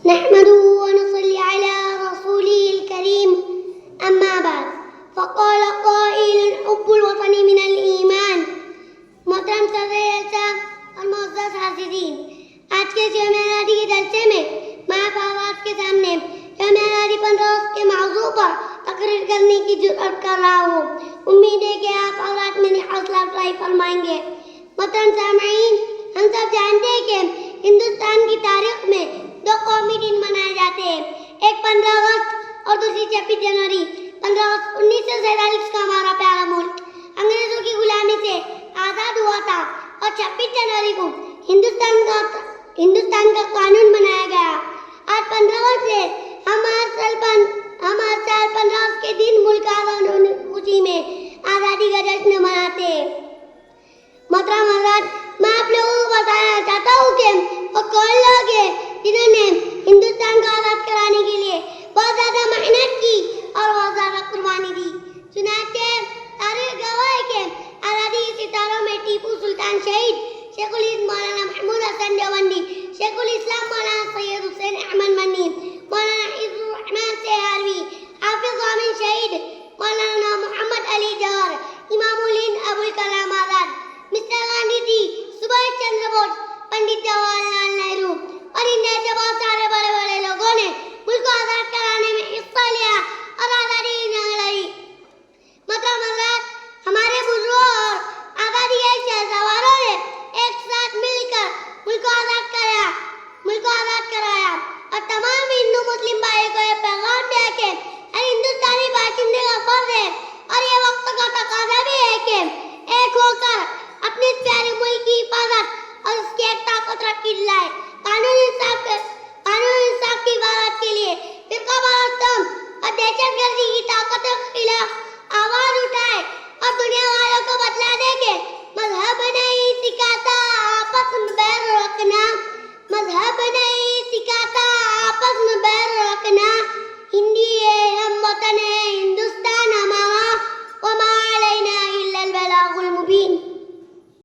نحمده ونصلي على رسوله الكريم أما بعد فقال قائل حب الوطن من الإيمان. محترم صدر جلسہ اور معزز حاضرین، آج کے یوم آزادی کے جلسے میں میں آپ آواز کے سامنے یوم آزادی 15 اگست کے موضوع پر تقریر کرنے کی جرأت کر رہا ہوں. امید ہے کہ آپ حضرات میری حوصلہ افزائی فرمائیں گے. محترم سامعین، ہم سب جانتے ہیں کہ ہندوستان کی تاریخ میں 2 قومی دن منائے جاتے ہیں، ایک 15 اگست اور دوسری 26 جنوری. 15 اگست 1947 کا ہمارا پیارا ملک انگریزوں کی غلامی سے آزاد ہوا تھا اور 26 جنوری کو ہندوستان کا قانون بنایا گیا. آج 15 اگست سے ہم ہر سال 15 اگست کے دن ملک آزاد ہونے کی خوشی میں آزادی کا جشن مناتے ہیں. محترم حضرات، میں آپ لوگوں کو بتانا چاہتا ہوں کہ وہ کون لوگ ہیں جنہوں نے ہندوستان کو آزاد کرانے کے لیے بہت زیادہ محنت کی اور بہت زیادہ قربانی دی. چنانچہ تاریخ گواہ ہے کہ آزادی کے ستاروں میں ٹیپو سلطان شہید، شیخ الہند مولانا محمود حسن دیوبندی، شیخ الاسلام مولانا سید حسین احمد مدنی، مولانا عزت الرحمان سہاروی، حافظ امین شہید، مولانا محمد علی جوہر، امام الہند ابوالکلام آزاد، مسٹر گاندھی جی، سبھاش چندر بوس، پنڈت جواہر لال نہرو اور ان جیسے بہت سارے بڑے بڑے لوگوں نے ملک کو آزاد کرانے میں حصہ لیا اور آزادی کی جنگ لڑی. مطلب حضرات، ہمارے بزرگوں اور آزادی کے شہسواروں نے ایک ساتھ مل کر ملک کو آزاد کرایا اور تمام ہندو مسلم بھائی کو یہ پیغام دیا کہ ہر ہندوستانی باشندے کا فرض ہے اور یہ وقت کا تقاضا بھی ہے کہ ایک ہو کر اپنے پیارے ملک کی حفاظت اور اس کی ایکتا کو ترقی دلائے. قانون انصاف